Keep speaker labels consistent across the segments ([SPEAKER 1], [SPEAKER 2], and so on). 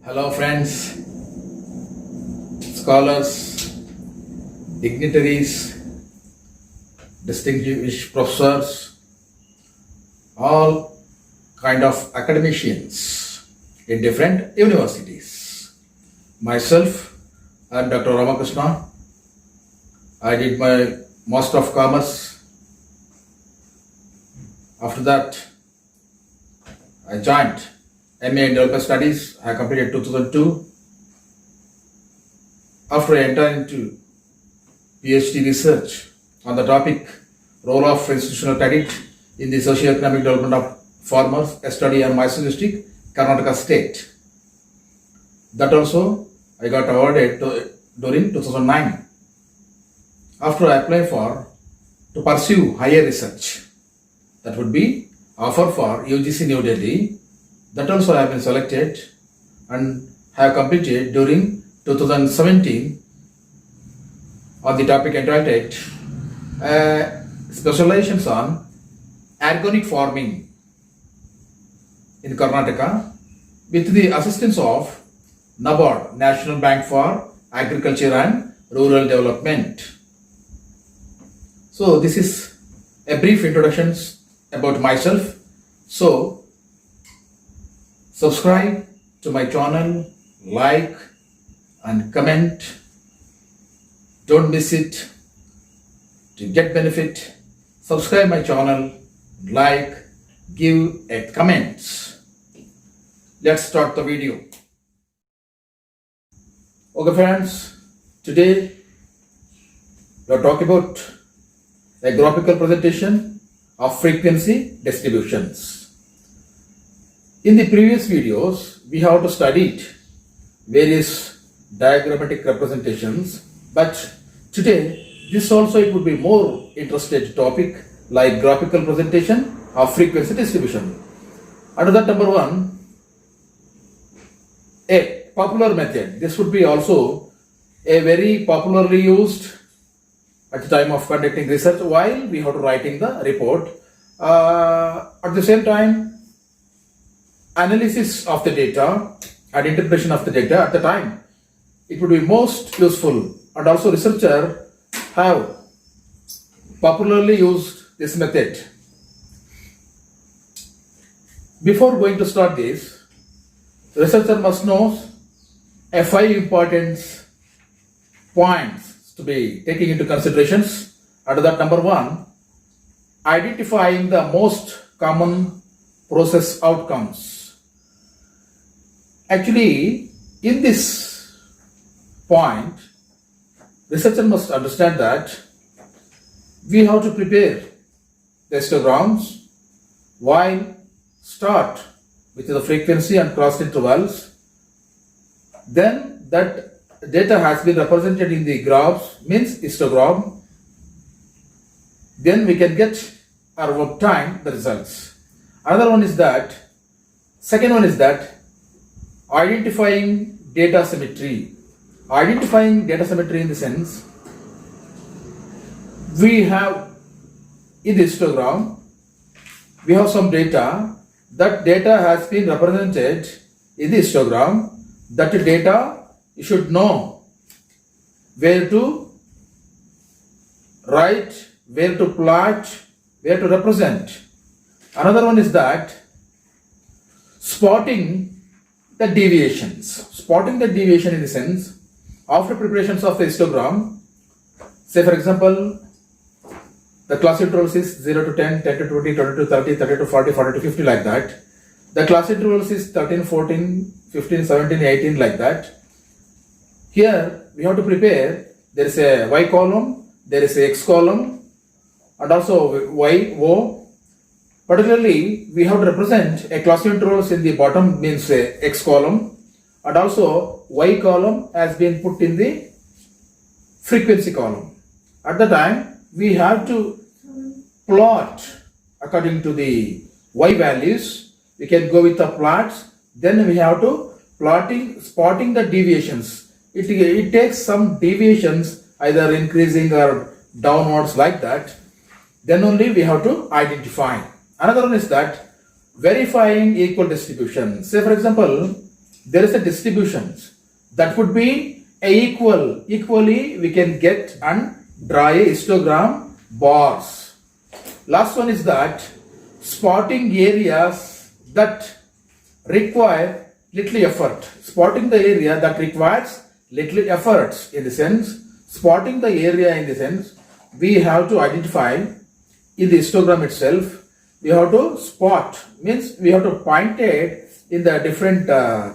[SPEAKER 1] Hello, friends, scholars, dignitaries, distinguished professors, all kind of academicians in different universities. Myself, I am Dr. Ramakrishna. I did my Master of Commerce. After that, I joined MA in Development Studies. I completed 2002. After I entered into PhD research on the topic role of institutional credit in the socio-economic development of farmers, a study on Mysore district, Karnataka state. That also I got awarded during 2009. After I applied to pursue higher research, that would be offer for UGC New Delhi. That also I have been selected and have completed during 2017 on the topic entitled Specializations on Organic Farming in Karnataka with the assistance of NABARD, National Bank for Agriculture and Rural Development. So this is a brief introduction about myself. So subscribe to my channel, like and comment. Don't miss it. To get benefit, subscribe my channel, like, give a comment. Let's start the video. Okay friends, today we are talking about a graphical presentation of frequency distributions. In the previous videos, we have studied various diagrammatic representations, but today this also it would be more interested topic like graphical presentation of frequency distribution. Under that, number one, a popular method. This would be also a very popularly used at the time of conducting research while we have to writing the report. At the same time, analysis of the data and interpretation of the data at the time, it would be most useful, and also researcher have popularly used this method. Before going to start this, researcher must know a 5 important points to be taking into considerations. Under that, number one, identifying the most common process outcomes. Actually, in this point, researcher must understand that we have to prepare the histograms while start with the frequency and cross intervals. Then that data has been represented in the graphs, means histogram. Then we can get our work time, the results. Another one is that, second one is that identifying data symmetry. Identifying data symmetry in the sense, we have in the histogram, we have some data. That data has been represented in the histogram. That data you should know where to write, where to plot, where to represent. Another one is that spotting the deviations. Spotting the deviation in the sense, after preparations of the histogram, say for example, the class intervals is 0 to 10, 10 to 20, 20 to 30, 30 to 40, 40 to 50 like that. The class intervals is 13, 14, 15, 17, 18 like that. Here we have to prepare, there is a Y column, there is a X column and also Y, O. Particularly, we have to represent a class intervals in the bottom, means X column, and also Y column has been put in the frequency column. At the time, we have to plot according to the Y values. We can go with the plots. Then we have to spotting the deviations. It takes some deviations, either increasing or downwards like that. Then only we have to identify. Another one is that verifying equal distribution. Say for example, there is a distributions that would be equally we can get and draw a histogram bars. Last one is that spotting areas that require little effort. Spotting the area that requires little efforts, in the sense, spotting the area in the sense, we have to identify in the histogram itself, we have to spot, means we have to point it in the different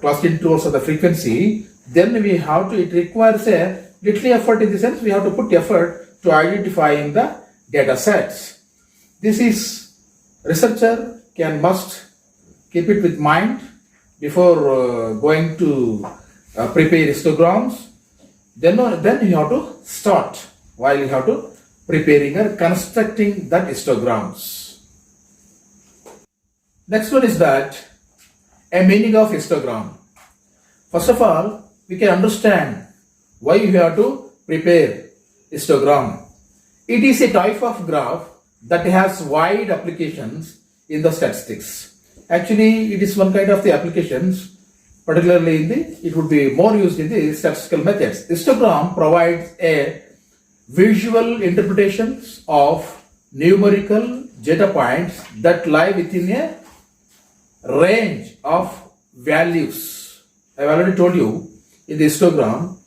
[SPEAKER 1] class intervals of the frequency. Then we have to, it requires a little effort, in the sense we have to put effort to identifying the data sets. This is researcher must keep it with mind before going to prepare histograms. Then you have to start while you have to preparing or constructing that histograms. Next one is that a meaning of histogram. First of all, we can understand why you have to prepare histogram. It is a type of graph that has wide applications in the statistics. Actually, it is one kind of the applications, particularly in the, it would be more used in the statistical methods. Histogram provides a visual interpretations of numerical data points that lie within a range of values. I have already told you, in the histogram,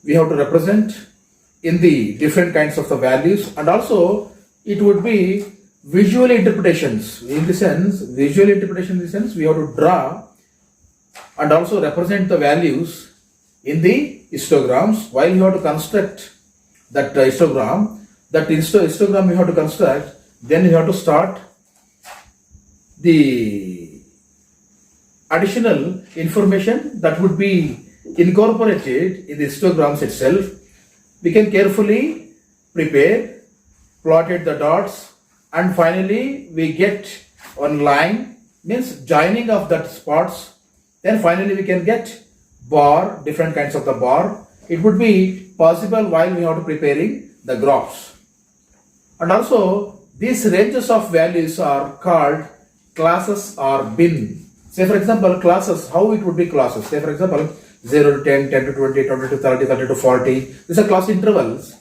[SPEAKER 1] we have to represent in the different kinds of the values, and also it would be visual interpretations, in the sense, visual interpretation in the sense, we have to draw and also represent the values in the histograms. While you have to construct that histogram, histogram you have to construct, then you have to start the additional information that would be incorporated in the histograms itself. We can carefully prepare, plotted the dots, and finally we get one line, means joining of that spots. Then finally we can get bar, different kinds of the bar. It would be possible while we have to preparing the graphs. And also these ranges of values are called classes or bin. Say for example, classes, how it would be classes. Say for example, 0 to 10, 10 to 20, 20 to 30, 30 to 40. These are class intervals.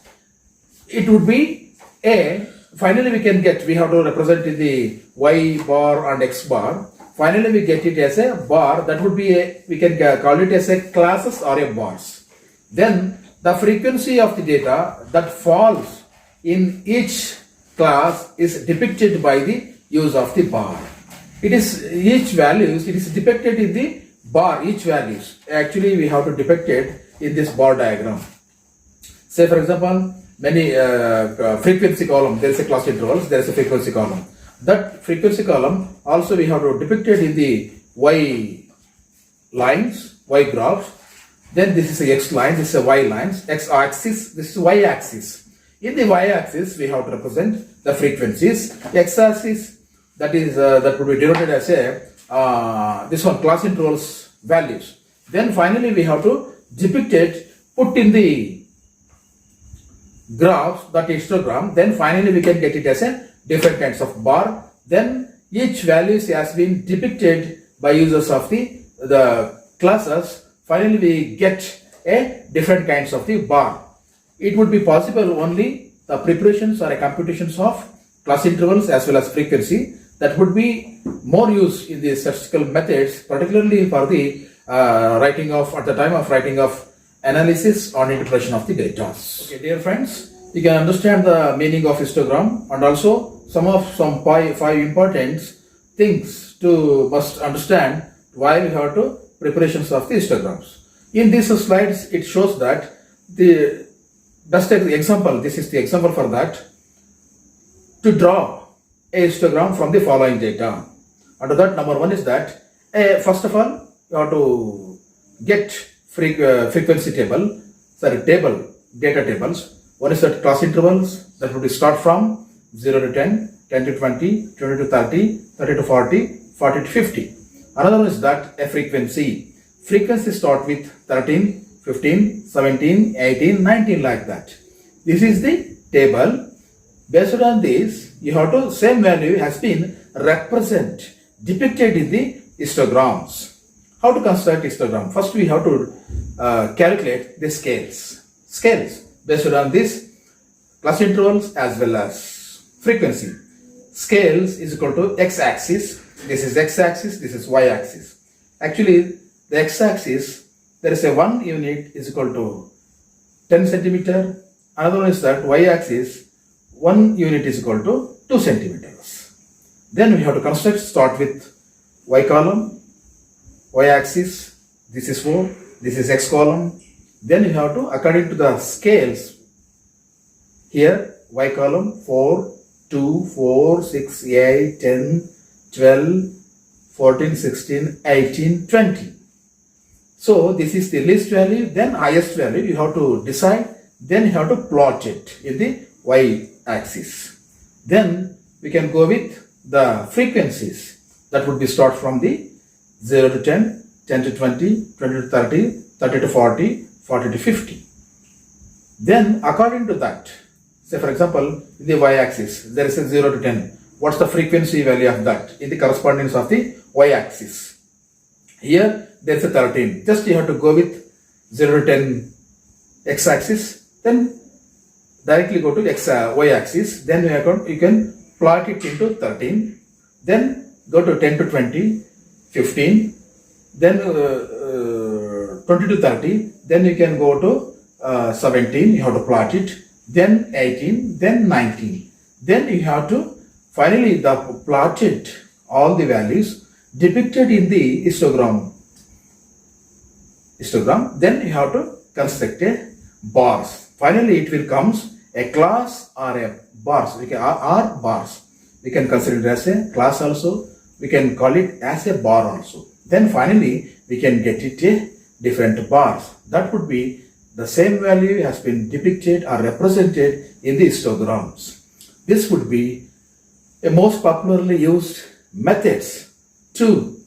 [SPEAKER 1] It would be a, finally we can get, we have to represent in the y bar and x bar. Finally we get it as a bar, that would be a, we can call it as a classes or a bars. Then the frequency of the data that falls in each class is depicted by the use of the bar. It is each values, it is depicted in the bar, each values. Actually we have to depict it in this bar diagram. Say for example, many frequency column, there is a class intervals, there is a frequency column. That frequency column also we have to depict it in the y lines, y graphs. Then this is a x line, this is a y lines, x axis, this is y axis. In the y axis we have to represent the frequencies. X axis, that is that would be denoted as a this one, class intervals values. Then finally we have to depict it, put in the graphs, that histogram. Then finally we can get it as a different kinds of bar. Then each values has been depicted by users of the classes. Finally we get a different kinds of the bar. It would be possible only the preparations or a computations of class intervals as well as frequency. That would be more used in the statistical methods, particularly for the writing of, at the time of writing of analysis or interpretation of the data. Okay, dear friends, you can understand the meaning of histogram, and also some five important things to must understand while you have to preparations of the histograms. In these slides, it shows that just take the example. This is the example for that. To draw a histogram from the following data. Under that, number one is that first of all you have to get frequency table, data tables. One is that class intervals, that would start from 0 to 10, 10 to 20, 20 to 30, 30 to 40, 40 to 50. Another one is that a frequency. Frequency start with 13, 15, 17, 18, 19, like that. This is the table. Based on this, you have to, same value has been depicted in the histograms. how to construct histogram? First we have to calculate the scales. Scales based on this class intervals as well as frequency. Scales is equal to x-axis. This is x-axis, this is y-axis. Actually, the x-axis, there is a 1 unit is equal to 10 centimeter. Another one is that y-axis, 1 unit is equal to 2 centimeters. Then we have to construct, start with y column, y-axis, this is O, this is x column. Then you have to, according to the scales, here y column 4, 2, 4, 6, 8, 10, 12, 14, 16, 18, 20. So this is the least value, then highest value you have to decide, then you have to plot it in the y-axis. Then we can go with the frequencies. That would be start from the 0 to 10, 10 to 20, 20 to 30, 30 to 40, 40 to 50. Then according to that, say for example, in the y-axis, there is a 0 to 10. What's the frequency value of that in the correspondence of the y-axis? Here, there's a 13. Just you have to go with 0 to 10 x-axis, then directly go to y-axis. Then you can plot it into 13. Then go to 10 to 20, 15. Then 20 to 30. Then you can go to 17. You have to plot it. Then 18. Then 19. Then you have to finally plot it, all the values depicted in the histogram. Then you have to construct a bars. Finally, it will comes a class or a bars. We can or bars. We can consider it as a class also. We can call it as a bar also. Then finally, we can get it a different bars. That would be the same value has been depicted or represented in the histograms. This would be a most popularly used methods to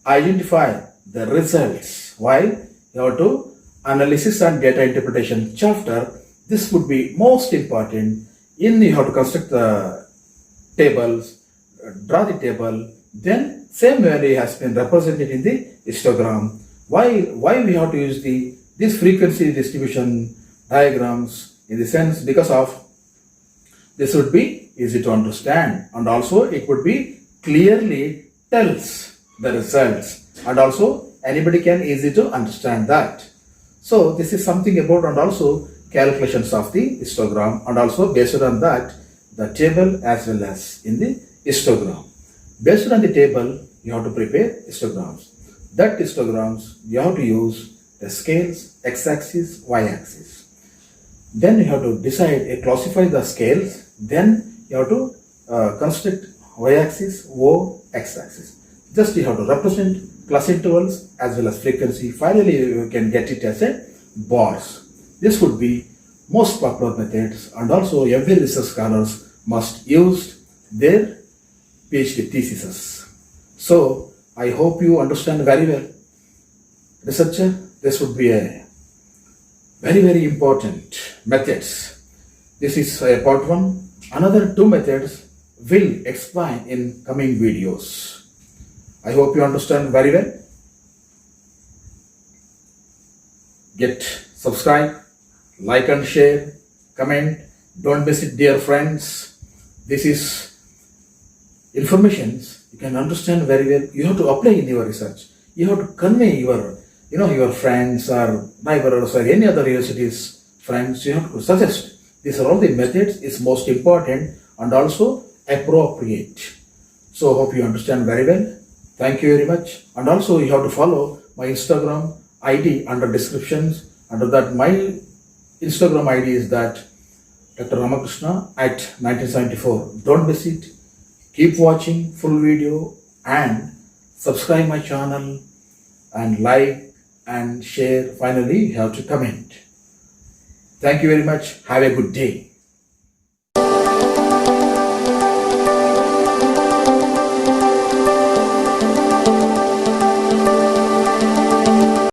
[SPEAKER 1] identify the results. While you have to analysis and data interpretation chapter, this would be most important in you have to construct the tables, draw the table, then same value has been represented in the histogram. Why we have to use this frequency distribution diagrams in the sense because of this would be easy to understand and also it would be clearly tells the results and also anybody can easy to understand that. So this is something about and also calculations of the histogram and also based on that the table as well as in the histogram. Based on the table you have to prepare histograms. That histograms you have to use the scales x-axis, y-axis. Then you have to decide, classify the scales. Then you have to construct y-axis, O, x-axis. Just you have to represent class intervals as well as frequency. Finally, you can get it as a bars. This would be most popular methods and also every research scholars must use their PhD theses. So I hope you understand very well. Researcher, this would be a very important methods. This is part 1. Another 2 methods will explain in coming videos. I hope you understand very well. Get subscribe, like and share, comment. Don't miss it, dear friends. This is informations you can understand very well. You have to apply in your research. You have to convey your friends or neighbors or any other universities friends. You have to suggest. These are all the methods is most important and also appropriate. So hope you understand very well. Thank you very much. And also you have to follow my Instagram ID under descriptions. Under that my Instagram ID is that Dr. Ramakrishna at 1974. Don't miss it. Keep watching full video and subscribe my channel and like and share. Finally, you have to comment. Thank you very much. Have a good day.